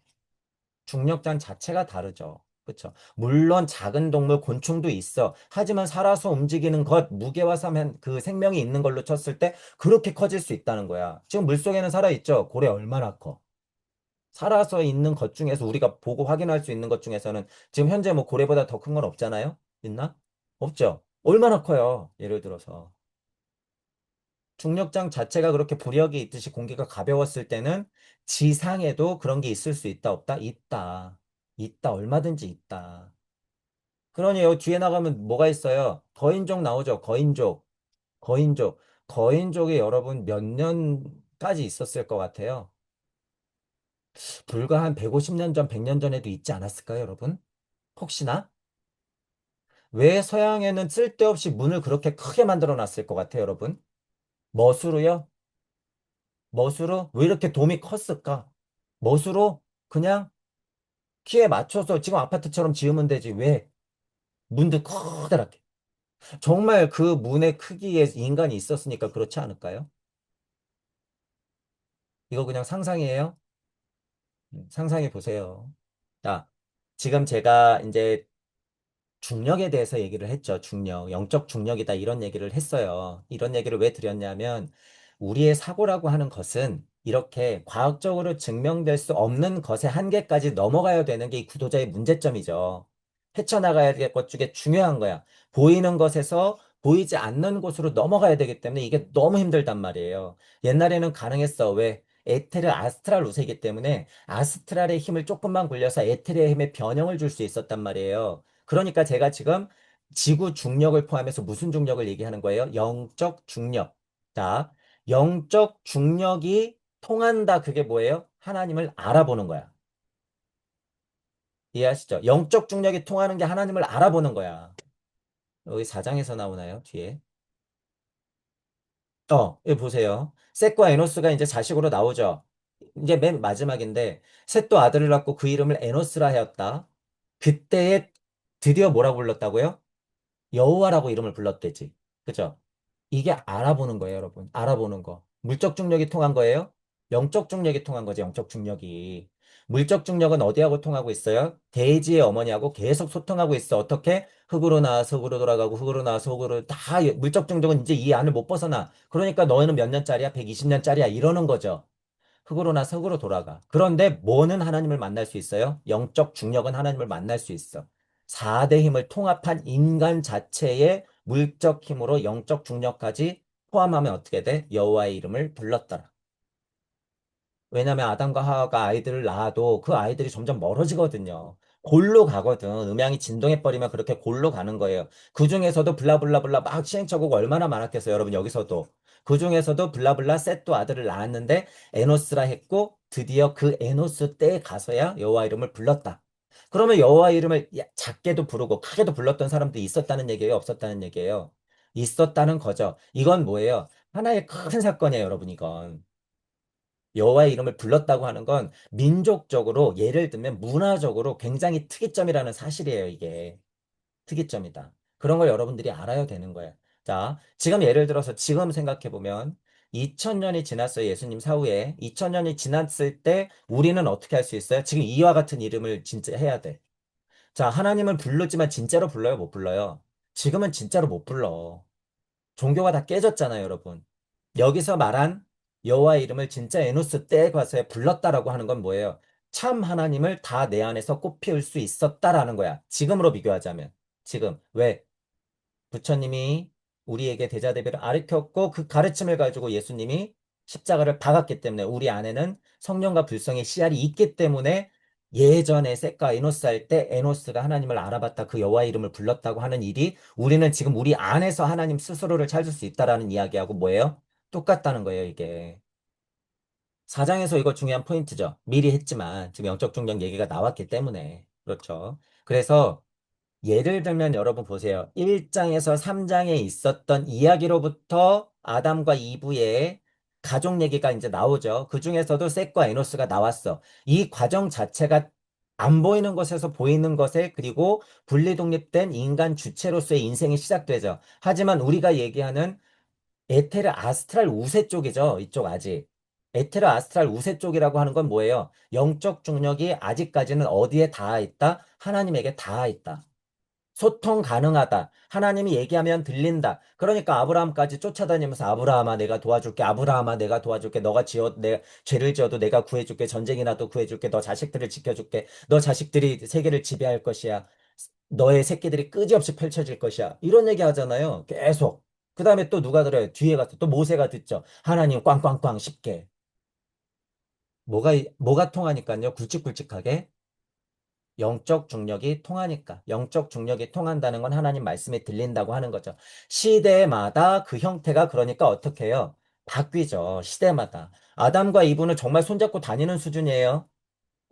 중력장 자체가 다르죠. 그렇죠. 물론 작은 동물, 곤충도 있어. 하지만 살아서 움직이는 것, 무게와 사면 그 생명이 있는 걸로 쳤을 때 그렇게 커질 수 있다는 거야. 지금 물속에는 살아있죠? 고래 얼마나 커? 살아서 있는 것 중에서 우리가 보고 확인할 수 있는 것 중에서는 지금 현재 뭐 고래보다 더 큰 건 없잖아요? 있나? 없죠. 얼마나 커요? 예를 들어서. 중력장 자체가 그렇게 부력이 있듯이 공기가 가벼웠을 때는 지상에도 그런 게 있을 수 있다, 없다? 있다. 있다. 얼마든지 있다. 그러니 여기 뒤에 나가면 뭐가 있어요? 거인족 나오죠. 거인족. 거인족. 거인족이 여러분 몇 년까지 있었을 것 같아요? 불과 한 150년 전, 100년 전에도 있지 않았을까요, 여러분? 혹시나? 왜 서양에는 쓸데없이 문을 그렇게 크게 만들어 놨을 것 같아요, 여러분? 멋으로요? 멋으로? 왜 이렇게 돔이 컸을까? 멋으로? 그냥 키에 맞춰서 지금 아파트처럼 지으면 되지. 왜? 문도 커다랗게. 정말 그 문의 크기에 인간이 있었으니까 그렇지 않을까요? 이거 그냥 상상이에요? 상상해 보세요. 자, 지금 제가 이제 중력에 대해서 얘기를 했죠. 중력, 영적 중력이다 이런 얘기를 했어요. 이런 얘기를 왜 드렸냐면 우리의 사고라고 하는 것은 이렇게 과학적으로 증명될 수 없는 것의 한계까지 넘어가야 되는 게 이 구도자의 문제점이죠. 헤쳐나가야 될 것 중에 중요한 거야. 보이는 것에서 보이지 않는 곳으로 넘어가야 되기 때문에 이게 너무 힘들단 말이에요. 옛날에는 가능했어. 왜? 에테르 아스트랄 우세이기 때문에 아스트랄의 힘을 조금만 굴려서 에테르의 힘에 변형을 줄 수 있었단 말이에요. 그러니까 제가 지금 지구 중력을 포함해서 무슨 중력을 얘기하는 거예요? 영적 중력. 자, 영적 중력이 통한다. 그게 뭐예요? 하나님을 알아보는 거야. 이해하시죠? 영적 중력이 통하는 게 하나님을 알아보는 거야. 여기 4장에서 나오나요? 뒤에. 여기 보세요. 셋과 에노스가 이제 자식으로 나오죠. 이제 맨 마지막인데, 셋도 아들을 낳고 그 이름을 에노스라 하였다. 그때에 드디어 뭐라고 불렀다고요? 여호와라고 이름을 불렀대지. 그죠? 이게 알아보는 거예요, 여러분. 알아보는 거. 물적 중력이 통한 거예요? 영적 중력이 통한 거죠, 영적 중력이. 물적 중력은 어디하고 통하고 있어요? 대지의 어머니하고 계속 소통하고 있어. 어떻게? 흙으로 나와서 흙으로 돌아가고 흙으로 나와서 흙으로 다 물적 중력은 이제 이 안을 못 벗어나. 그러니까 너희는 몇 년짜리야? 120년짜리야. 이러는 거죠. 흙으로 나서 흙으로 돌아가. 그런데 뭐는 하나님을 만날 수 있어요? 영적 중력은 하나님을 만날 수 있어. 4대 힘을 통합한 인간 자체의 물적 힘으로 영적 중력까지 포함하면 어떻게 돼? 여호와의 이름을 불렀더라. 왜냐면 아담과 하와가 아이들을 낳아도 그 아이들이 점점 멀어지거든요. 골로 가거든. 음양이 진동해버리면 그렇게 골로 가는 거예요. 그 중에서도 블라블라블라 막 시행착오가 얼마나 많았겠어요, 여러분, 여기서도. 그 중에서도 블라블라 셋도 아들을 낳았는데 에노스라 했고 드디어 그 에노스 때에 가서야 여호와 이름을 불렀다. 그러면 여호와 이름을 작게도 부르고 크게도 불렀던 사람도 있었다는 얘기예요, 없었다는 얘기예요? 있었다는 거죠. 이건 뭐예요? 하나의 큰 사건이에요, 여러분, 이건. 여호와의 이름을 불렀다고 하는 건 민족적으로 예를 들면 문화적으로 굉장히 특이점이라는 사실이에요, 이게. 특이점이다. 그런 걸 여러분들이 알아야 되는 거예요. 자, 지금 예를 들어서 지금 생각해 보면 2000년이 지났어요. 예수님 사후에. 2000년이 지났을 때 우리는 어떻게 할 수 있어요? 지금 이와 같은 이름을 진짜 해야 돼. 자, 하나님은 부르지만 진짜로 불러요, 못 불러요? 지금은 진짜로 못 불러. 종교가 다 깨졌잖아요, 여러분. 여기서 말한 여호와의 이름을 진짜 에노스 때에 가서 불렀다라고 하는 건 뭐예요? 참 하나님을 다 내 안에서 꽃피울 수 있었다라는 거야. 지금으로 비교하자면. 지금. 왜? 부처님이 우리에게 대자대비를 가르쳤고 그 가르침을 가지고 예수님이 십자가를 박았기 때문에 우리 안에는 성령과 불성의 씨알이 있기 때문에 예전에 셋과 에노스 할 때 에노스가 하나님을 알아봤다 그 여호와 이름을 불렀다고 하는 일이 우리는 지금 우리 안에서 하나님 스스로를 찾을 수 있다라는 이야기하고 뭐예요? 똑같다는 거예요, 이게. 사장에서 이거 중요한 포인트죠. 미리 했지만 지금 영적 중력 얘기가 나왔기 때문에. 그렇죠. 그래서 예를 들면 여러분 보세요. 1장에서 3장에 있었던 이야기로부터 아담과 이브의 가족 얘기가 이제 나오죠. 그 중에서도 셋과 에노스가 나왔어. 이 과정 자체가 안 보이는 것에서 보이는 것에 그리고 분리 독립된 인간 주체로서의 인생이 시작되죠. 하지만 우리가 얘기하는 에테르 아스트랄 우세 쪽이죠. 이쪽 아직. 에테르 아스트랄 우세 쪽이라고 하는 건 뭐예요? 영적 중력이 아직까지는 어디에 닿아 있다? 하나님에게 닿아 있다. 소통 가능하다. 하나님이 얘기하면 들린다. 그러니까 아브라함까지 쫓아다니면서 아브라함아 내가 도와줄게. 아브라함아 내가 도와줄게. 너가 내 죄를 지어도 내가 구해줄게. 전쟁이 나도 구해줄게. 너 자식들을 지켜줄게. 너 자식들이 세계를 지배할 것이야. 너의 새끼들이 끄지없이 펼쳐질 것이야. 이런 얘기 하잖아요. 계속. 그 다음에 또 누가 들어요? 뒤에 가서 또 모세가 듣죠. 하나님 꽝꽝꽝 쉽게. 뭐가 통하니까요? 굵직굵직하게. 영적 중력이 통하니까. 영적 중력이 통한다는 건 하나님 말씀이 들린다고 하는 거죠. 시대마다 그 형태가 그러니까 어떻게 해요? 바뀌죠. 시대마다. 아담과 이브는 정말 손잡고 다니는 수준이에요.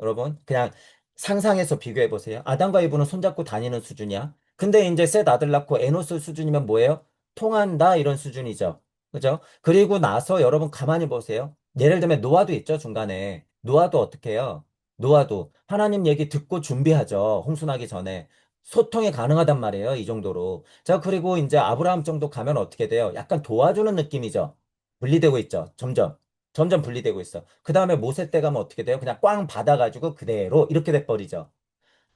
여러분, 그냥 상상해서 비교해 보세요. 아담과 이브는 손잡고 다니는 수준이야. 근데 이제 셋 아들 낳고 에노스 수준이면 뭐예요? 통한다 이런 수준이죠. 그죠? 그리고 나서 여러분 가만히 보세요. 예를 들면 노아도 있죠, 중간에. 노아도 어떻게 해요? 노아도 하나님 얘기 듣고 준비하죠. 홍순하기 전에. 소통이 가능하단 말이에요, 이 정도로. 자, 그리고 이제 아브라함 정도 가면 어떻게 돼요? 약간 도와주는 느낌이죠. 분리되고 있죠, 점점. 점점 분리되고 있어. 그 다음에 모세 때 가면 어떻게 돼요? 그냥 꽝 받아가지고 그대로 이렇게 돼버리죠.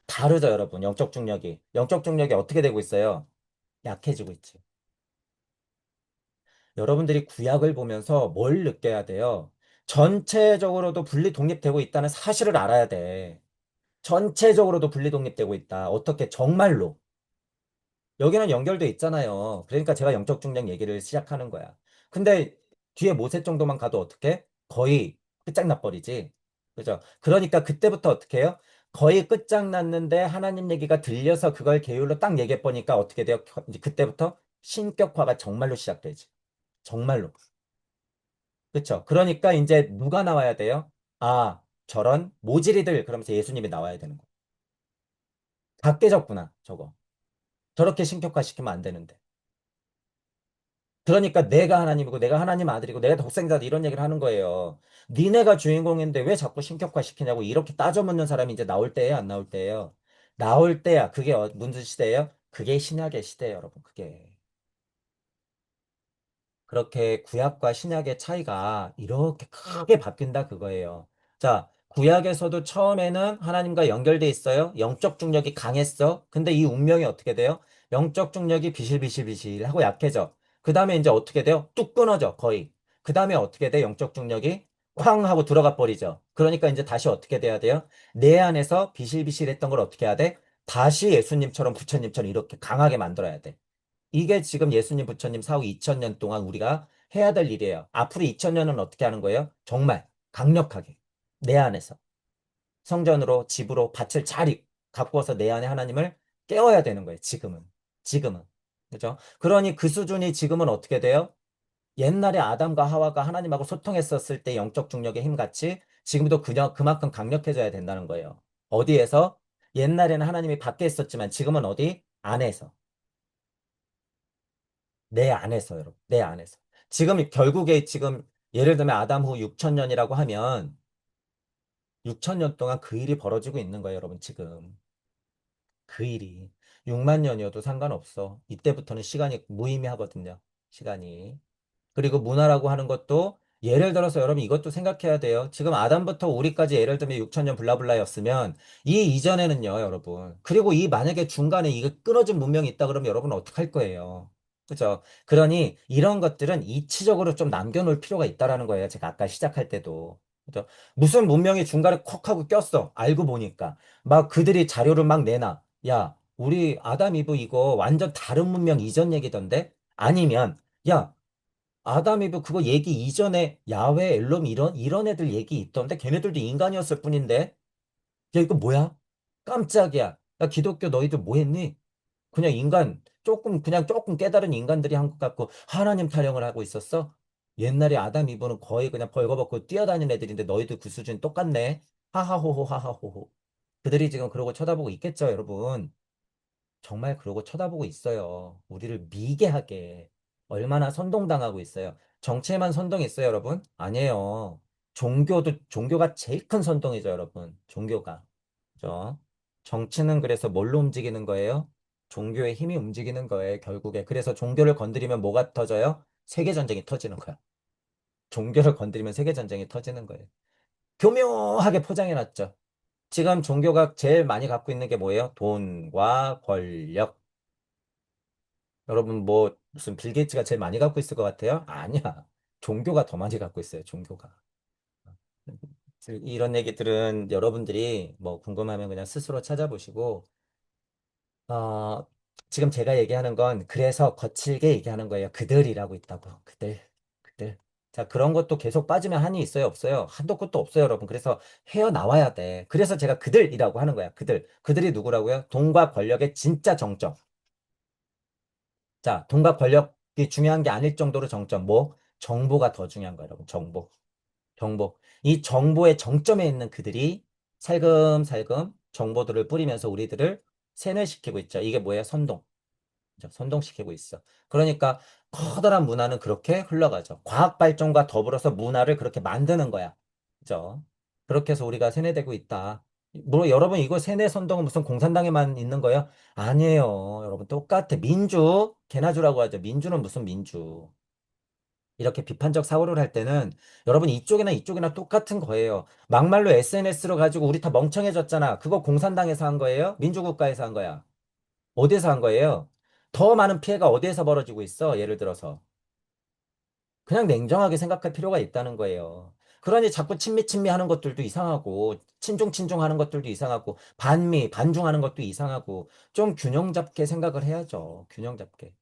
다르죠, 여러분. 영적 중력이. 영적 중력이 어떻게 되고 있어요? 약해지고 있지. 여러분들이 구약을 보면서 뭘 느껴야 돼요? 전체적으로도 분리 독립되고 있다는 사실을 알아야 돼. 전체적으로도 분리독립되고 있다. 어떻게 정말로. 여기는 연결돼 있잖아요. 그러니까 제가 영적 중력 얘기를 시작하는 거야. 근데 뒤에 모세 정도만 가도 어떻게? 거의 끝장나 버리지. 그죠? 그러니까 그때부터 어떻게 해요? 거의 끝장났는데 하나님 얘기가 들려서 그걸 계율로 딱 얘기해 보니까 어떻게 돼요? 이제 그때부터 신격화가 정말로 시작되지. 정말로. 그렇죠? 그러니까 이제 누가 나와야 돼요? 아, 저런 모질이들 그러면서 예수님이 나와야 되는 거야. 다 깨졌구나, 저거. 저렇게 신격화시키면 안 되는데. 그러니까 내가 하나님이고 내가 하나님 아들이고 내가 독생자다 이런 얘기를 하는 거예요. 니네가 주인공인데 왜 자꾸 신격화시키냐고 이렇게 따져 묻는 사람이 이제 나올 때예요, 안 나올 때예요? 나올 때야. 그게 무슨 시대예요? 그게 신약의 시대예요, 여러분. 그게. 그렇게 구약과 신약의 차이가 이렇게 크게 바뀐다 그거예요. 자, 구약에서도 처음에는 하나님과 연결돼 있어요. 영적 중력이 강했어. 근데 이 운명이 어떻게 돼요? 영적 중력이 비실비실비실 하고 약해져. 그 다음에 이제 어떻게 돼요? 뚝 끊어져, 거의. 그 다음에 어떻게 돼? 영적 중력이 쾅 하고 들어가 버리죠. 그러니까 이제 다시 어떻게 돼야 돼요? 내 안에서 비실비실했던 걸 어떻게 해야 돼? 다시 예수님처럼 부처님처럼 이렇게 강하게 만들어야 돼. 이게 지금 예수님, 부처님 사후 2000년 동안 우리가 해야 될 일이에요. 앞으로 2000년은 어떻게 하는 거예요? 정말 강력하게 내 안에서 성전으로 집으로 밭을 잘 가꾸어서 내 안에 하나님을 깨워야 되는 거예요. 지금은. 지금은. 그죠? 그러니 그 수준이 지금은 어떻게 돼요? 옛날에 아담과 하와가 하나님하고 소통했었을 때 영적 중력의 힘같이 지금도 그만큼 강력해져야 된다는 거예요. 어디에서? 옛날에는 하나님이 밖에 있었지만 지금은 어디? 안에서. 내 안에서, 여러분. 내 안에서. 지금 결국에 지금 예를 들면 아담 후 6000년이라고 하면 6000년 동안 그 일이 벌어지고 있는 거예요, 여러분. 지금. 그 일이. 6만 년이어도 상관없어. 이때부터는 시간이 무의미하거든요. 시간이. 그리고 문화라고 하는 것도 예를 들어서 여러분 이것도 생각해야 돼요. 지금 아담부터 우리까지 예를 들면 6천년 블라블라였으면 이 이전에는요, 여러분. 그리고 이 만약에 중간에 이게 끊어진 문명이 있다 그러면 여러분 어떡할 거예요? 그죠? 그러니 이런 것들은 이치적으로 좀 남겨놓을 필요가 있다라는 거예요. 제가 아까 시작할 때도. 그죠? 무슨 문명이 중간에 콕 하고 꼈어. 알고 보니까. 막 그들이 자료를 막 내놔. 야, 우리 아담 이브 이거 완전 다른 문명 이전 얘기던데? 아니면 야, 아담 이브 그거 얘기 이전에 야훼, 엘롬 이런 애들 얘기 있던데 걔네들도 인간이었을 뿐인데 야 이거 뭐야? 깜짝이야. 야 기독교 너희들 뭐 했니? 그냥 그냥 조금 깨달은 인간들이 한 것 같고 하나님 타령을 하고 있었어? 옛날에 아담 이브는 거의 그냥 벌거벗고 뛰어다니는 애들인데 너희도 그 수준 똑같네. 하하호호 하하호호. 그들이 지금 그러고 쳐다보고 있겠죠, 여러분. 정말 그러고 쳐다보고 있어요. 우리를 미개하게. 얼마나 선동당하고 있어요. 정치에만 선동이 있어요, 여러분? 아니에요. 종교가 제일 큰 선동이죠, 여러분. 종교가. 그죠? 정치는 그래서 뭘로 움직이는 거예요? 종교의 힘이 움직이는 거예요, 결국에. 그래서 종교를 건드리면 뭐가 터져요? 세계전쟁이 터지는 거야. 종교를 건드리면 세계전쟁이 터지는 거예요. 교묘하게 포장해놨죠. 지금 종교가 제일 많이 갖고 있는 게 뭐예요? 돈과 권력. 여러분 뭐 무슨 빌 게이츠가 제일 많이 갖고 있을 것 같아요? 아니야. 종교가 더 많이 갖고 있어요. 종교가. 이런 얘기들은 여러분들이 뭐 궁금하면 그냥 스스로 찾아보시고 어, 지금 제가 얘기하는 건 그래서 거칠게 얘기하는 거예요. 그들이라고 있다고. 그들. 그들. 자, 그런 것도 계속 빠지면 한이 있어요, 없어요? 한도 끝도 없어요, 여러분. 그래서 헤어나와야 돼. 그래서 제가 그들이라고 하는 거야. 그들. 그들이 누구라고요? 돈과 권력의 진짜 정점. 자, 돈과 권력이 중요한 게 아닐 정도로 정점. 뭐? 정보가 더 중요한 거예요, 여러분. 정보. 정보. 이 정보의 정점에 있는 그들이 살금살금 정보들을 뿌리면서 우리들을 세뇌시키고 있죠. 이게 뭐예요? 선동. 그죠? 선동시키고 있어. 그러니까 커다란 문화는 그렇게 흘러가죠. 과학 발전과 더불어서 문화를 그렇게 만드는 거야. 그죠? 그렇게 해서 우리가 세뇌되고 있다. 뭐 여러분 이거 세뇌 선동은 무슨 공산당에만 있는 거예요? 아니에요. 여러분 똑같아. 민주, 개나주라고 하죠. 민주는 무슨 민주. 이렇게 비판적 사고를 할 때는 여러분 이쪽이나 똑같은 거예요. 막말로 SNS로 가지고 우리 다 멍청해졌잖아. 그거 공산당에서 한 거예요? 민주국가에서 한 거야? 어디에서 한 거예요? 더 많은 피해가 어디에서 벌어지고 있어? 예를 들어서. 그냥 냉정하게 생각할 필요가 있다는 거예요. 그러니 자꾸 친미 하는 것들도 이상하고, 친중 하는 것들도 이상하고, 반중하는 것도 이상하고, 좀 균형 잡게 생각을 해야죠. 균형 잡게.